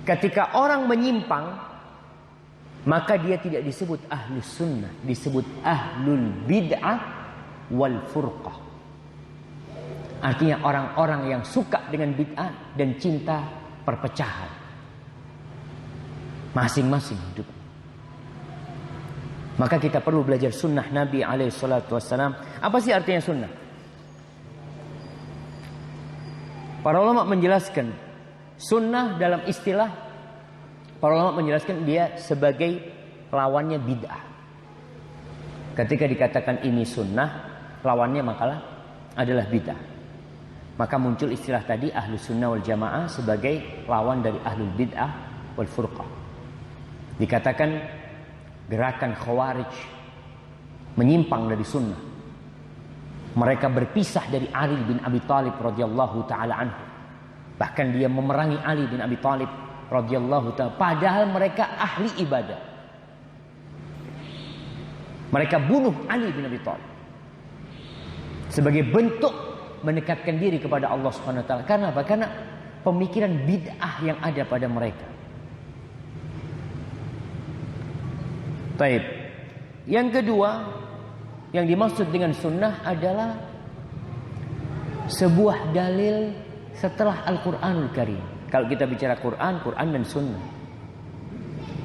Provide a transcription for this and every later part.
Ketika orang menyimpang, maka dia tidak disebut ahlus sunnah, disebut ahlul bid'ah wal furqah. Artinya orang-orang yang suka dengan bid'ah dan cinta perpecahan. Masing-masing hidup. Maka kita perlu belajar sunnah Nabi SAW. Apa sih artinya sunnah? Para ulama menjelaskan sunnah dalam istilah, para ulama menjelaskan dia sebagai lawannya bid'ah. Ketika dikatakan ini sunnah, lawannya makalah adalah bid'ah. Maka muncul istilah tadi ahlus sunnah wal jamaah sebagai lawan dari ahlul bid'ah wal furqah. Dikatakan gerakan khawarij menyimpang dari sunnah. Mereka berpisah dari Ali bin Abi Thalib radhiyallahu taala anhu. Bahkan dia memerangi Ali bin Abi Thalib radhiyallahu taala, padahal mereka ahli ibadah. Mereka bunuh Ali bin Abi Thalib sebagai bentuk mendekatkan diri kepada Allah Subhanahu wa taala. Karena apa? Karena pemikiran bid'ah yang ada pada mereka. Baik. Yang kedua, yang dimaksud dengan sunnah adalah sebuah dalil setelah Al-Quranul Karim. Kalau kita bicara Quran, Quran dan sunnah.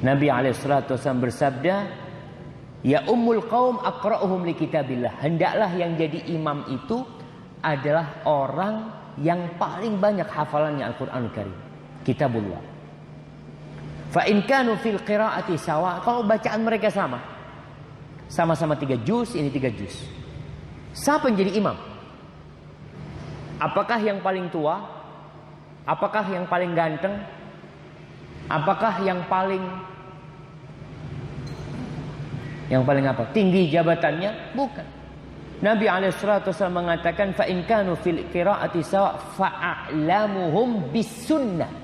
Nabi SAW bersabda, ya ummul qaum aqra'uhum li kitabillah. Hendaklah yang jadi imam itu adalah orang yang paling banyak hafalannya Al-Quranul Karim, kitabullah. Fa in kanu fil qiraati sawa, kalau bacaan mereka sama-sama 3 juz, ini 3 juz. Siapa yang jadi imam? Apakah yang paling tua? Apakah yang paling ganteng? Apakah yang paling apa? Tinggi jabatannya? Bukan. Nabi SAW mengatakan fa in kanu fil qiraati sawa fa'alamuhum bis sunnah.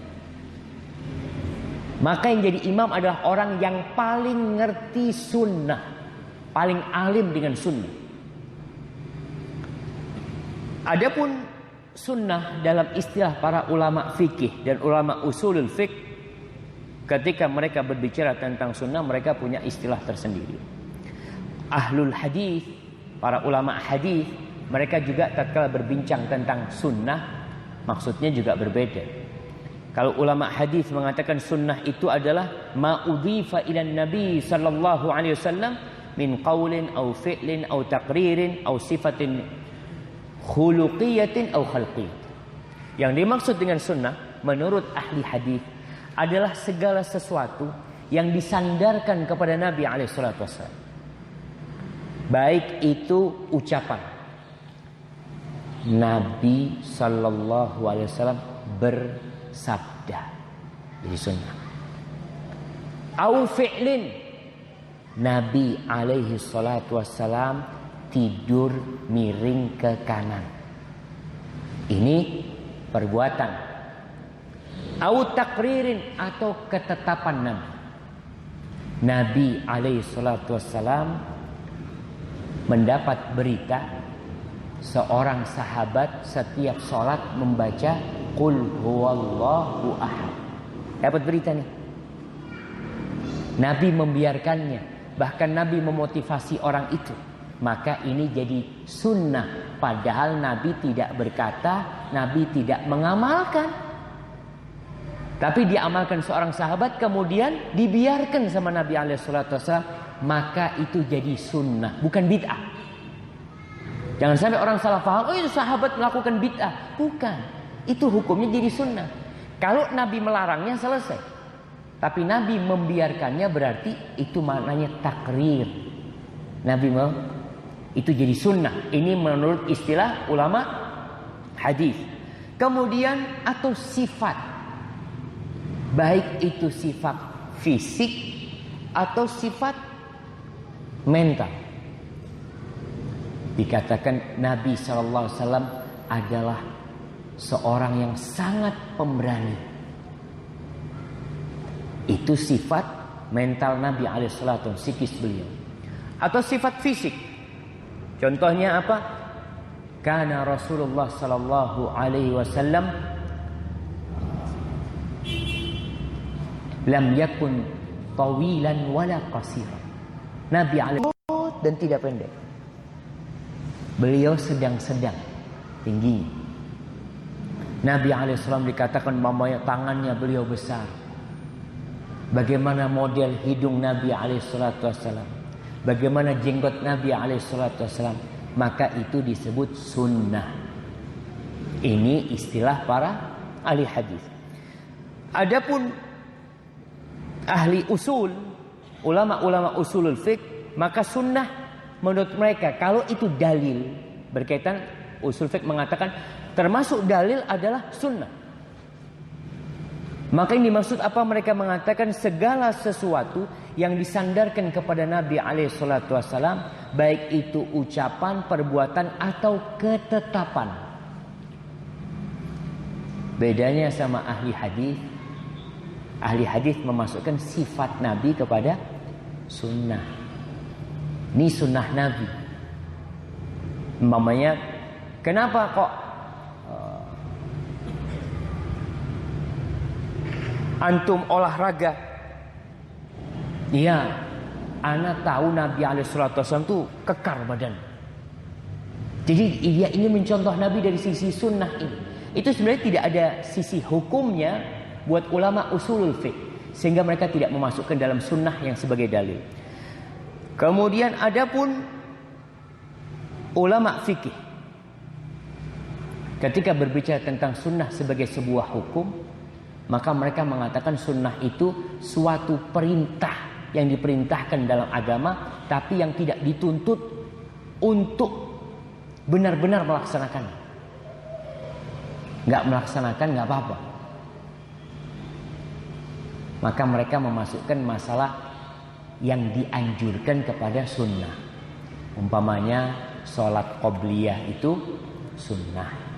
Maka yang jadi imam adalah orang yang paling ngerti sunnah, paling alim dengan sunnah. Adapun sunnah dalam istilah para ulama fikih dan ulama usulul fiqh, ketika mereka berbicara tentang sunnah, mereka punya istilah tersendiri. Ahlul hadis, para ulama hadis, mereka juga tatkala berbincang tentang sunnah, maksudnya juga berbeda. Kalau ulama hadis mengatakan sunnah itu adalah ma udhifa ila nabi sallallahu alaihi wasallam min qaulin aw fi'lin aw taqririn aw sifatin khuluqiyatin aw khalqiyatin. Yang dimaksud dengan sunnah menurut ahli hadis adalah segala sesuatu yang disandarkan kepada Nabi alaihi salatu wasallam. Baik itu ucapan Nabi sallallahu alaihi wasallam bersabda, jadi sunnah. Au fi'lin, Nabi alaihi salatu wassalam tidur miring ke kanan, ini perbuatan. Au takririn, atau ketetapan Nabi. Nabi alaihi salatu wassalam mendapat berita seorang sahabat setiap sholat membaca Qul huwallahu ahad. Dapat berita nih. Nabi membiarkannya, bahkan Nabi memotivasi orang itu. Maka ini jadi sunnah. Padahal Nabi tidak berkata, Nabi tidak mengamalkan, tapi diamalkan seorang sahabat, kemudian dibiarkan sama Nabi SAW. Maka itu jadi sunnah, bukan bid'ah. Jangan sampai orang salah paham, oh itu sahabat melakukan bid'ah. Bukan. Itu hukumnya jadi sunnah. Kalau Nabi melarangnya selesai, tapi Nabi membiarkannya berarti itu maknanya takrir. Nabi itu jadi sunnah. Ini menurut istilah ulama hadis. Kemudian atau sifat, baik itu sifat fisik atau sifat mental. Dikatakan Nabi SAW adalah seorang yang sangat pemberani. Itu sifat mental Nabi alaihissalam, psikis beliau. Atau sifat fisik. Contohnya apa? Karena Rasulullah sallallahu alaihi wasallam Lam yakun tawilan wala qasiran. Nabi alaihi dan tidak pendek. Beliau sedang-sedang tinggi. Nabi alaihissalam dikatakan mamanya tangannya beliau besar. Bagaimana model hidung Nabi alaihissalam, bagaimana jenggot Nabi alaihissalam, maka itu disebut sunnah. Ini istilah para ahli hadis. Adapun ahli usul, ulama-ulama usulul fiqh, maka sunnah menurut mereka kalau itu dalil berkaitan, usul fiqh mengatakan termasuk dalil adalah sunnah. Maka ini dimaksud apa? Mereka mengatakan segala sesuatu yang disandarkan kepada Nabi SAW, baik itu ucapan, perbuatan atau ketetapan. Bedanya sama ahli hadis. Ahli hadis memasukkan sifat Nabi kepada sunnah. Ini sunnah Nabi. Umpamanya, kenapa kok antum olahraga? Iya, ana tahu Nabi alaihissalam itu kekar badan. Jadi dia ingin mencontoh Nabi dari sisi sunnah ini. Itu sebenarnya tidak ada sisi hukumnya buat ulama usulul fiqh, sehingga mereka tidak memasukkan dalam sunnah yang sebagai dalil. Kemudian adapun ulama fikih, ketika berbicara tentang sunnah sebagai sebuah hukum, maka mereka mengatakan sunnah itu suatu perintah yang diperintahkan dalam agama, tapi yang tidak dituntut untuk benar-benar melaksanakan. Nggak melaksanakan nggak apa-apa. Maka mereka memasukkan masalah yang dianjurkan kepada sunnah. Umpamanya sholat qobliyah itu sunnah.